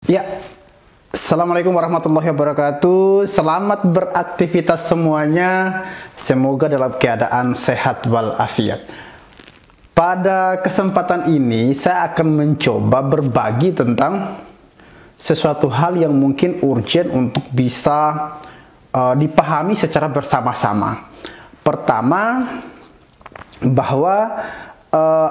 Ya, Assalamualaikum warahmatullahi wabarakatuh. Selamat beraktivitas semuanya. Semoga dalam keadaan sehat walafiat. Pada kesempatan ini saya akan mencoba berbagi tentang sesuatu hal yang mungkin urgent untuk bisa dipahami secara bersama-sama. Pertama, bahwa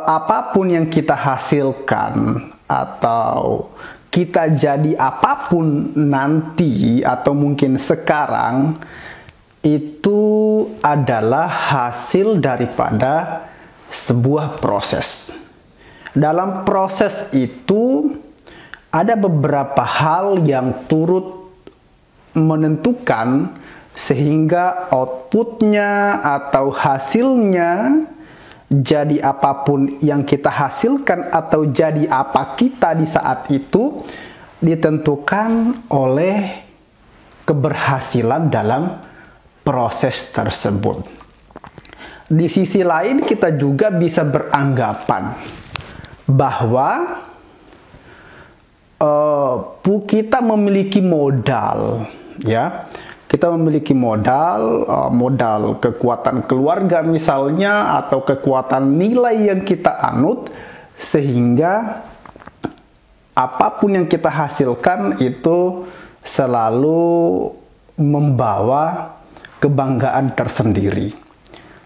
apapun yang kita hasilkan atau kita jadi apapun nanti atau mungkin sekarang, itu adalah hasil daripada sebuah proses. Dalam proses itu ada beberapa hal yang turut menentukan sehingga outputnya atau hasilnya jadi apapun yang kita hasilkan atau jadi apa kita di saat itu ditentukan oleh keberhasilan dalam proses tersebut. Di sisi lain kita juga bisa beranggapan bahwa kita memiliki modal, ya. Kita memiliki modal kekuatan keluarga misalnya, atau kekuatan nilai yang kita anut, sehingga apapun yang kita hasilkan itu selalu membawa kebanggaan tersendiri.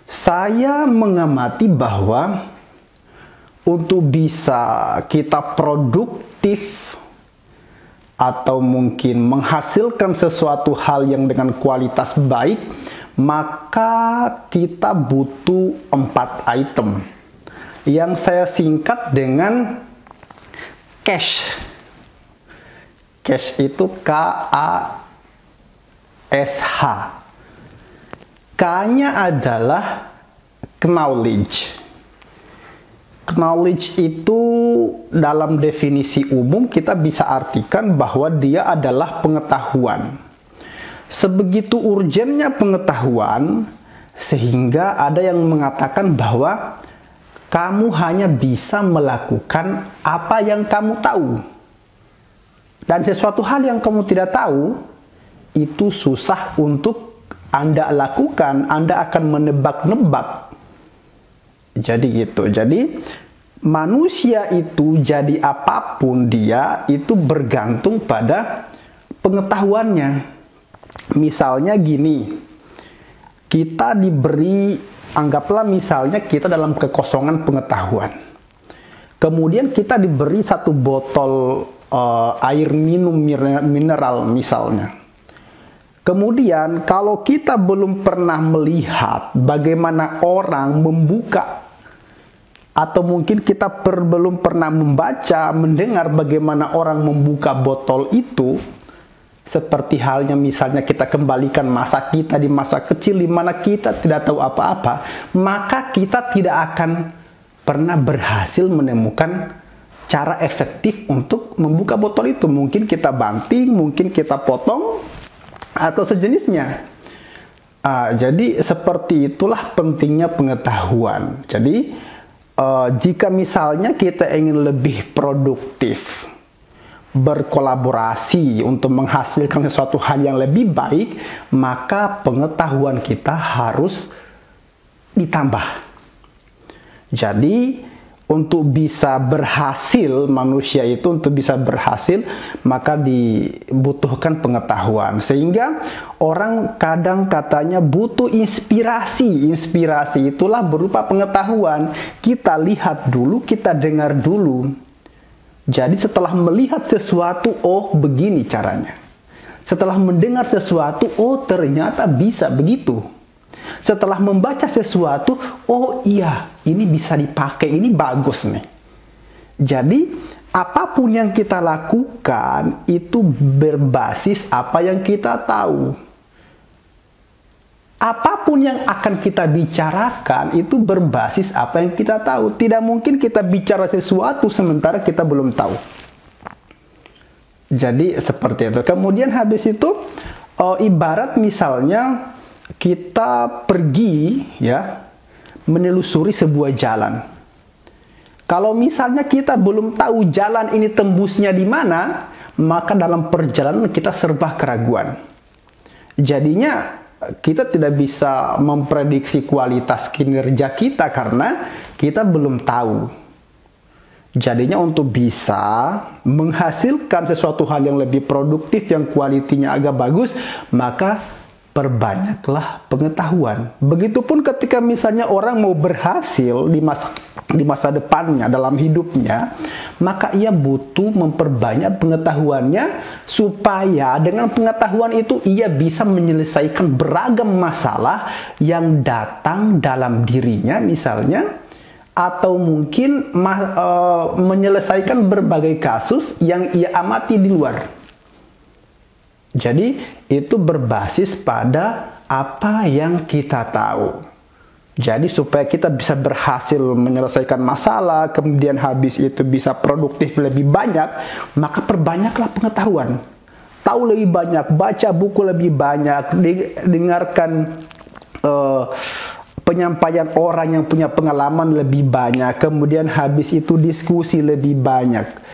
Saya mengamati bahwa untuk bisa kita produktif atau mungkin menghasilkan sesuatu hal yang dengan kualitas baik, maka kita butuh 4 item yang saya singkat dengan cash. Cash itu K-A-S-H. K-nya adalah knowledge. Knowledge itu dalam definisi umum kita bisa artikan bahwa dia adalah pengetahuan. Sebegitu urgennya pengetahuan sehingga ada yang mengatakan bahwa kamu hanya bisa melakukan apa yang kamu tahu. Dan sesuatu hal yang kamu tidak tahu itu susah untuk Anda lakukan, Anda akan menebak-nebak. Jadi gitu. Jadi manusia itu jadi apapun dia itu bergantung pada pengetahuannya. Misalnya gini, kita diberi, anggaplah misalnya kita dalam kekosongan pengetahuan. Kemudian kita diberi 1 botol air minum mineral misalnya. Kemudian kalau kita belum pernah melihat bagaimana orang membuka, atau mungkin kita belum pernah membaca, mendengar bagaimana orang membuka botol itu, seperti halnya misalnya kita kembalikan masa kita di masa kecil di mana kita tidak tahu apa-apa, maka kita tidak akan pernah berhasil menemukan cara efektif untuk membuka botol itu. Mungkin kita banting, mungkin kita potong, atau sejenisnya. Jadi seperti itulah pentingnya pengetahuan. Jadi jika misalnya kita ingin lebih produktif, berkolaborasi untuk menghasilkan sesuatu hal yang lebih baik, maka pengetahuan kita harus ditambah. Jadi untuk bisa berhasil, manusia itu untuk bisa berhasil, maka dibutuhkan pengetahuan. Sehingga orang kadang katanya butuh inspirasi. Inspirasi itulah berupa pengetahuan. Kita lihat dulu, kita dengar dulu. Jadi setelah melihat sesuatu, oh begini caranya. Setelah mendengar sesuatu, oh ternyata bisa begitu. Setelah membaca sesuatu, oh iya, ini bisa dipakai, ini bagus nih. Jadi, apapun yang kita lakukan itu berbasis apa yang kita tahu. Apapun yang akan kita bicarakan itu berbasis apa yang kita tahu. Tidak mungkin kita bicara sesuatu sementara kita belum tahu. Jadi, seperti itu. Kemudian habis itu, ibarat misalnya kita pergi, ya, menelusuri sebuah jalan. Kalau misalnya kita belum tahu jalan ini tembusnya di mana, maka dalam perjalanan kita serba keraguan. Jadinya kita tidak bisa memprediksi kualitas kinerja kita karena kita belum tahu. Jadinya untuk bisa menghasilkan sesuatu hal yang lebih produktif, yang kualitinya agak bagus, maka perbanyaklah pengetahuan. Begitupun ketika misalnya orang mau berhasil di masa depannya, dalam hidupnya, maka ia butuh memperbanyak pengetahuannya supaya dengan pengetahuan itu ia bisa menyelesaikan beragam masalah yang datang dalam dirinya misalnya, atau mungkin menyelesaikan berbagai kasus yang ia amati di luar. Jadi itu berbasis pada apa yang kita tahu. Jadi supaya kita bisa berhasil menyelesaikan masalah, kemudian habis itu bisa produktif lebih banyak, maka perbanyaklah pengetahuan. Tahu lebih banyak, baca buku lebih banyak, dengarkan penyampaian orang yang punya pengalaman lebih banyak, kemudian habis itu diskusi lebih banyak.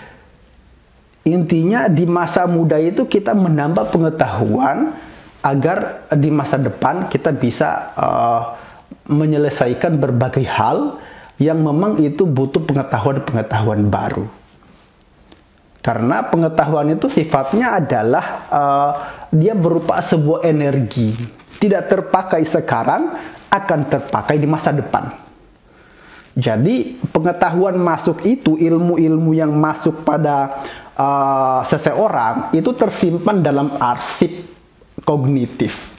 Intinya di masa muda itu kita menambah pengetahuan agar di masa depan kita bisa menyelesaikan berbagai hal yang memang itu butuh pengetahuan-pengetahuan baru. Karena pengetahuan itu sifatnya adalah dia berupa sebuah energi, tidak terpakai sekarang, akan terpakai di masa depan. Jadi pengetahuan masuk itu, ilmu-ilmu yang masuk pada seseorang itu tersimpan dalam arsip kognitif.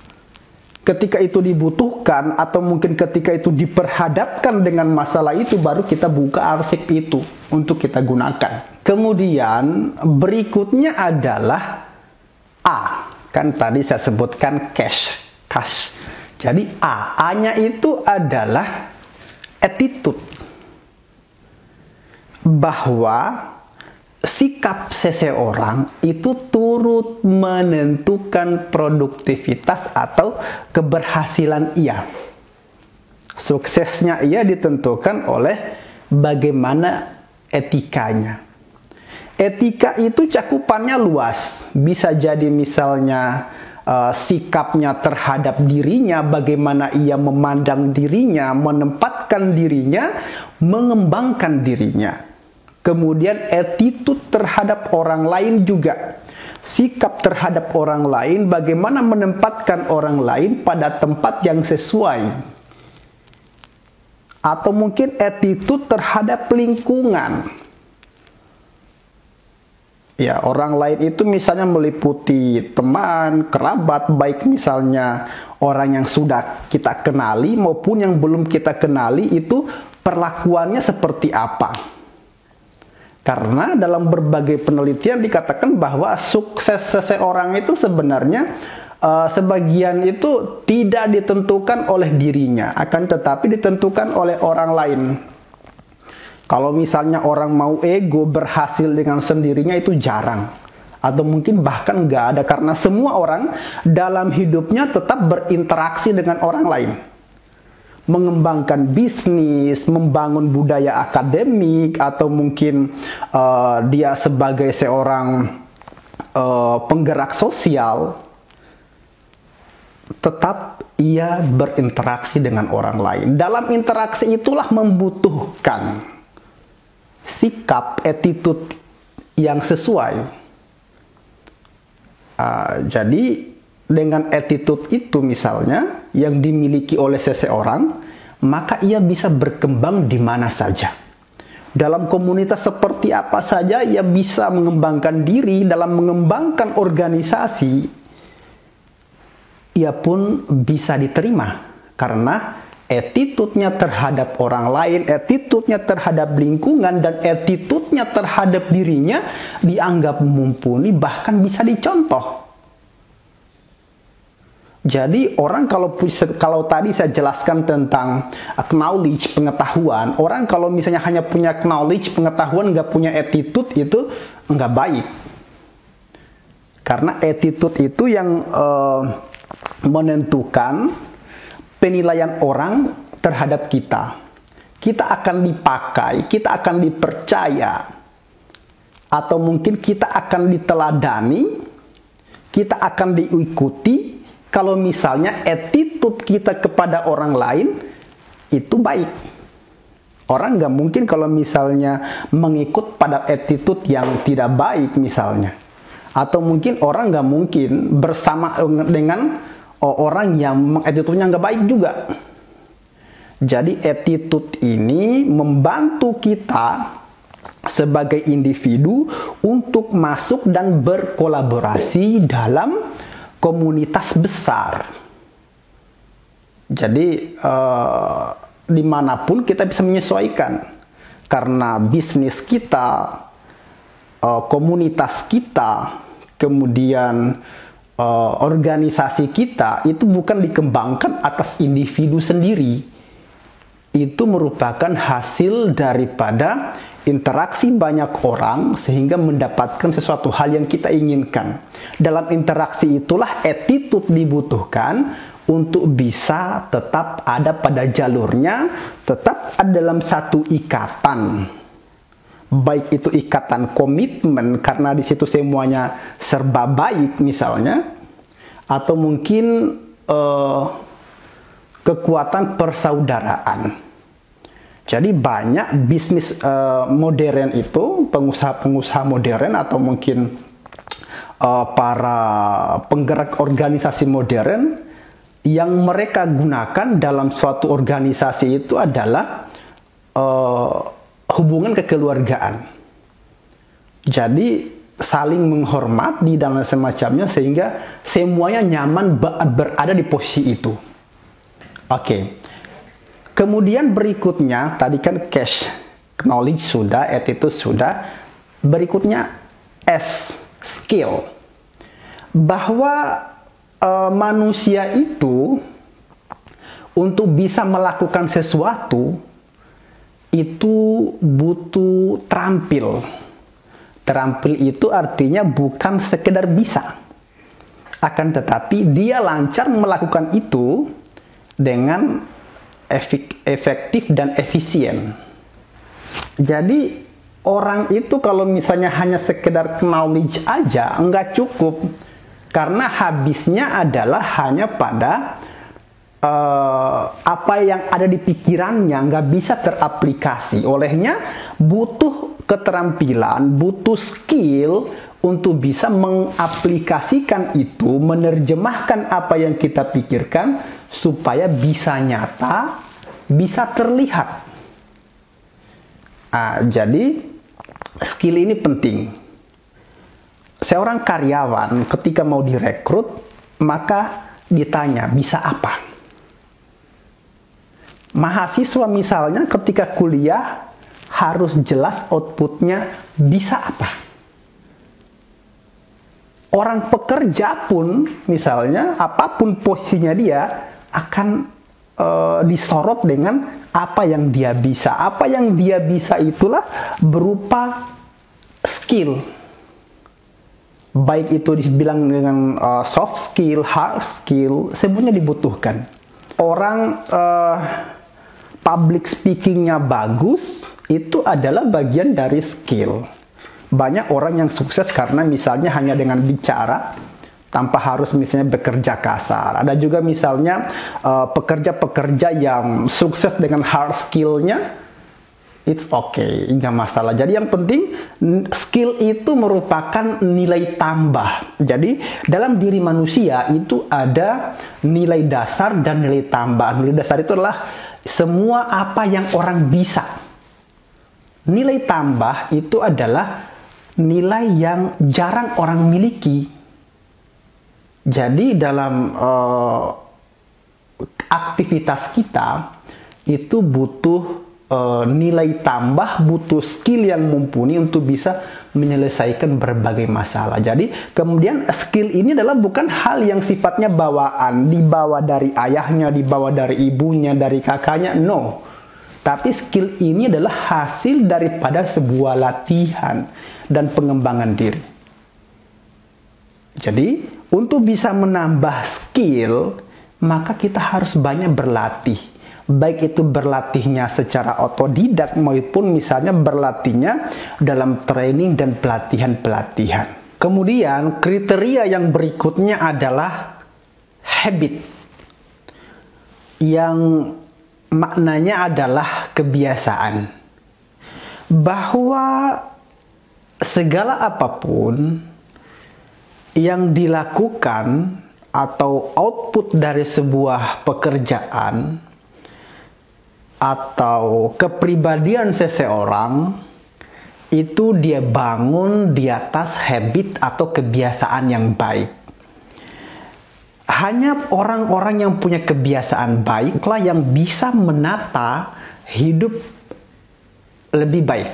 Ketika itu dibutuhkan atau mungkin ketika itu diperhadapkan dengan masalah itu, baru kita buka arsip itu untuk kita gunakan. Kemudian berikutnya adalah A. Kan tadi saya sebutkan cash. Jadi A-nya itu adalah attitude. Bahwa sikap seseorang itu turut menentukan produktivitas atau keberhasilan ia. Suksesnya ia ditentukan oleh bagaimana etikanya. Etika itu cakupannya luas. Bisa jadi misalnya sikapnya terhadap dirinya, bagaimana ia memandang dirinya, menempatkan dirinya, mengembangkan dirinya. Kemudian attitude terhadap orang lain juga. Sikap terhadap orang lain, bagaimana menempatkan orang lain pada tempat yang sesuai. Atau mungkin attitude terhadap lingkungan. Ya, orang lain itu misalnya meliputi teman, kerabat, baik misalnya orang yang sudah kita kenali maupun yang belum kita kenali, itu perlakuannya seperti apa. Karena dalam berbagai penelitian dikatakan bahwa sukses seseorang itu sebenarnya sebagian itu tidak ditentukan oleh dirinya, akan tetapi ditentukan oleh orang lain. Kalau misalnya orang mau ego berhasil dengan sendirinya itu jarang. Atau mungkin bahkan nggak ada, karena semua orang dalam hidupnya tetap berinteraksi dengan orang lain. Mengembangkan bisnis, membangun budaya akademik, atau mungkin dia sebagai seorang penggerak sosial, tetap ia berinteraksi dengan orang lain. Dalam interaksi itulah membutuhkan sikap, attitude yang sesuai. Jadi dengan attitude itu misalnya yang dimiliki oleh seseorang, maka ia bisa berkembang di mana saja. Dalam komunitas seperti apa saja ia bisa mengembangkan diri, dalam mengembangkan organisasi ia pun bisa diterima karena attitude-nya terhadap orang lain, attitude-nya terhadap lingkungan, dan attitude-nya terhadap dirinya dianggap mumpuni, bahkan bisa dicontoh. Jadi orang kalau tadi saya jelaskan tentang knowledge, pengetahuan, orang kalau misalnya hanya punya knowledge, pengetahuan, nggak punya attitude, itu nggak baik. Karena attitude itu yang menentukan penilaian orang terhadap kita. kita akan dipakai, kita akan dipercaya, atau mungkin kita akan diteladani, kita akan diikuti kalau misalnya attitude kita kepada orang lain itu baik. Orang nggak mungkin kalau misalnya mengikut pada attitude yang tidak baik misalnya. Atau mungkin orang nggak mungkin bersama dengan orang yang attitude-nya nggak baik juga. Jadi attitude ini membantu kita sebagai individu untuk masuk dan berkolaborasi dalam komunitas besar. Jadi dimanapun kita bisa menyesuaikan, karena bisnis kita, komunitas kita, kemudian organisasi kita itu bukan dikembangkan atas individu sendiri. Itu merupakan hasil daripada interaksi banyak orang sehingga mendapatkan sesuatu hal yang kita inginkan. Dalam interaksi itulah attitude dibutuhkan untuk bisa tetap ada pada jalurnya, tetap ada dalam satu ikatan. Baik itu ikatan komitmen karena di situ semuanya serba baik misalnya, atau mungkin kekuatan persaudaraan. Jadi banyak bisnis modern itu, pengusaha-pengusaha modern atau mungkin para penggerak organisasi modern yang mereka gunakan dalam suatu organisasi itu adalah hubungan kekeluargaan. Jadi saling menghormati dan semacamnya sehingga semuanya nyaman berada di posisi itu. Oke. Kemudian berikutnya, tadi kan cash, knowledge sudah, attitude sudah. Berikutnya S, skill. Bahwa manusia itu untuk bisa melakukan sesuatu itu butuh terampil. Terampil itu artinya bukan sekedar bisa. Akan tetapi dia lancar melakukan itu dengan efektif dan efisien. Jadi orang itu kalau misalnya hanya sekedar knowledge aja enggak cukup, karena habisnya adalah hanya pada apa yang ada di pikirannya, nggak bisa teraplikasi. Olehnya butuh keterampilan, butuh skill untuk bisa mengaplikasikan itu, menerjemahkan apa yang kita pikirkan supaya bisa nyata, bisa terlihat. Jadi skill ini penting. Seorang karyawan ketika mau direkrut, maka ditanya bisa apa. Mahasiswa misalnya ketika kuliah harus jelas outputnya bisa apa. Orang pekerja pun misalnya apapun posisinya dia akan disorot dengan apa yang dia bisa. Apa yang dia bisa itulah berupa skill. Baik itu dibilang dengan soft skill, hard skill, semuanya dibutuhkan. Orang public speakingnya bagus, itu adalah bagian dari skill. Banyak orang yang sukses karena misalnya hanya dengan bicara, tanpa harus misalnya bekerja kasar. Ada juga misalnya pekerja-pekerja yang sukses dengan hard skillnya, it's okay, nggak masalah. Jadi yang penting skill itu merupakan nilai tambah. Jadi dalam diri manusia itu ada nilai dasar dan nilai tambah. Nilai dasar itu adalah semua apa yang orang bisa. Nilai tambah itu adalah nilai yang jarang orang miliki. Jadi dalam aktivitas kita itu butuh nilai tambah, butuh skill yang mumpuni untuk bisa menyelesaikan berbagai masalah. Jadi kemudian skill ini adalah bukan hal yang sifatnya bawaan, dibawa dari ayahnya, dibawa dari ibunya, dari kakaknya, no. Tapi skill ini adalah hasil daripada sebuah latihan dan pengembangan diri. Jadi untuk bisa menambah skill, maka kita harus banyak berlatih, baik itu berlatihnya secara otodidak maupun misalnya berlatihnya dalam training dan pelatihan-pelatihan. Kemudian kriteria yang berikutnya adalah habit, yang maknanya adalah kebiasaan. Bahwa segala apapun yang dilakukan atau output dari sebuah pekerjaan atau kepribadian seseorang itu dia bangun di atas habit atau kebiasaan yang baik. Hanya orang-orang yang punya kebiasaan baiklah yang bisa menata hidup lebih baik.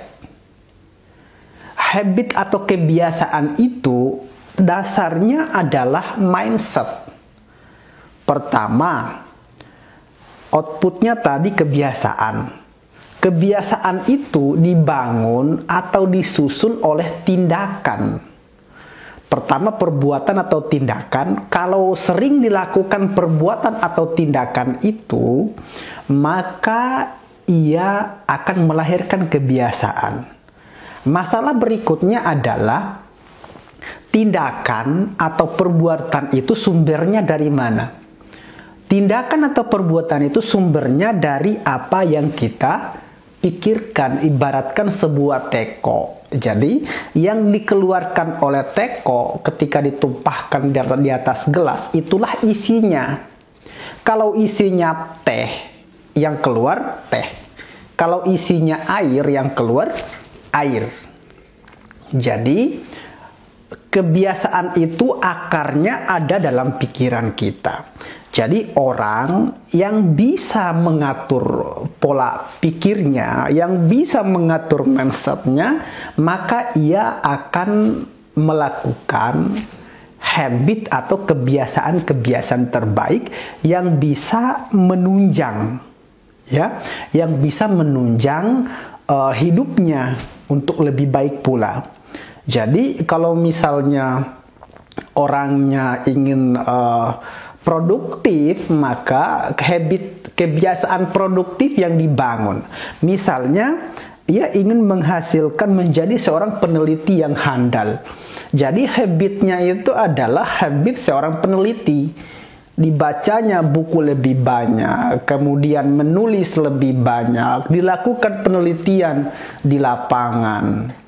Habit atau kebiasaan itu dasarnya adalah mindset. Pertama, outputnya tadi kebiasaan. Kebiasaan itu dibangun atau disusun oleh tindakan. Pertama, perbuatan atau tindakan. Kalau sering dilakukan perbuatan atau tindakan itu, maka ia akan melahirkan kebiasaan. Masalah berikutnya adalah tindakan atau perbuatan itu sumbernya dari mana? Tindakan atau perbuatan itu sumbernya dari apa yang kita pikirkan, ibaratkan sebuah teko. Jadi, yang dikeluarkan oleh teko ketika ditumpahkan di atas gelas, itulah isinya. Kalau isinya teh, yang keluar teh. Kalau isinya air, yang keluar air. Jadi, kebiasaan itu akarnya ada dalam pikiran kita. Jadi orang yang bisa mengatur pola pikirnya, yang bisa mengatur mindsetnya, maka ia akan melakukan habit atau kebiasaan-kebiasaan terbaik yang bisa menunjang, ya, yang bisa menunjang hidupnya untuk lebih baik pula. Jadi kalau misalnya orangnya ingin produktif, maka kebiasaan produktif yang dibangun. Misalnya, ia ingin menghasilkan menjadi seorang peneliti yang handal. Jadi habitnya itu adalah habit seorang peneliti. Dibacanya buku lebih banyak, kemudian menulis lebih banyak, dilakukan penelitian di lapangan.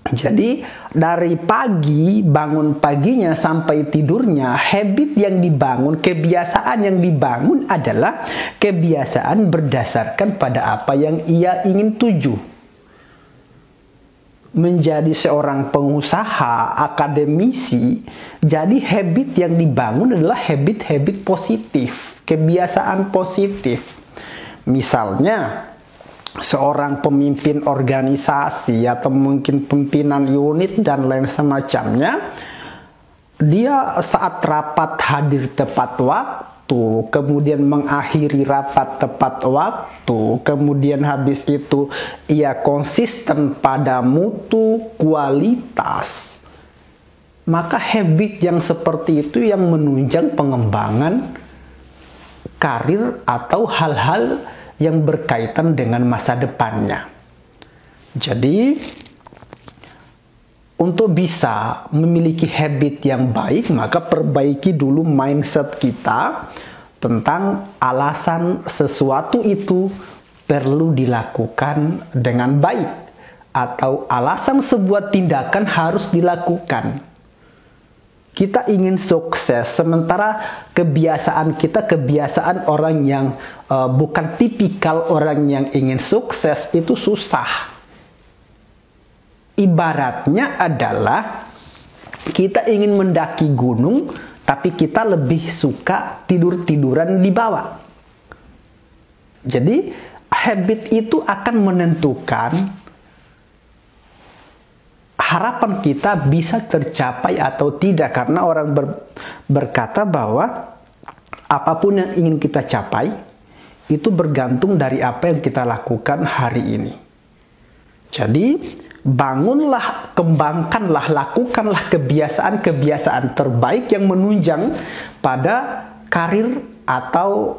Jadi dari pagi, bangun paginya sampai tidurnya, habit yang dibangun, kebiasaan yang dibangun adalah kebiasaan berdasarkan pada apa yang ia ingin tuju. Menjadi seorang pengusaha, akademisi, jadi habit yang dibangun adalah habit-habit positif, kebiasaan positif. Misalnya, seorang pemimpin organisasi atau mungkin pimpinan unit dan lain semacamnya, dia saat rapat hadir tepat waktu, kemudian mengakhiri rapat tepat waktu, kemudian habis itu ia konsisten pada mutu kualitas, maka habit yang seperti itu yang menunjang pengembangan karir atau hal-hal yang berkaitan dengan masa depannya. Jadi, untuk bisa memiliki habit yang baik, maka perbaiki dulu mindset kita tentang alasan sesuatu itu perlu dilakukan dengan baik, atau alasan sebuah tindakan harus dilakukan. Kita ingin sukses, sementara kebiasaan kita kebiasaan orang yang bukan tipikal orang yang ingin sukses, itu susah. Ibaratnya adalah kita ingin mendaki gunung, tapi kita lebih suka tidur-tiduran di bawah. Jadi habit itu akan menentukan harapan kita bisa tercapai atau tidak, karena orang berkata bahwa apapun yang ingin kita capai itu bergantung dari apa yang kita lakukan hari ini. Jadi bangunlah, kembangkanlah, lakukanlah kebiasaan-kebiasaan terbaik yang menunjang pada karir atau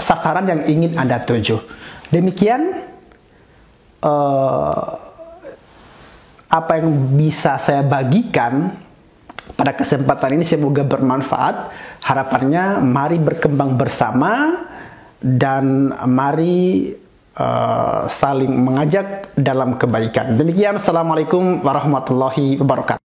sasaran yang ingin Anda tuju. Demikian apa yang bisa saya bagikan pada kesempatan ini, semoga bermanfaat. Harapannya mari berkembang bersama dan mari saling mengajak dalam kebaikan. Demikian, assalamualaikum warahmatullahi wabarakatuh.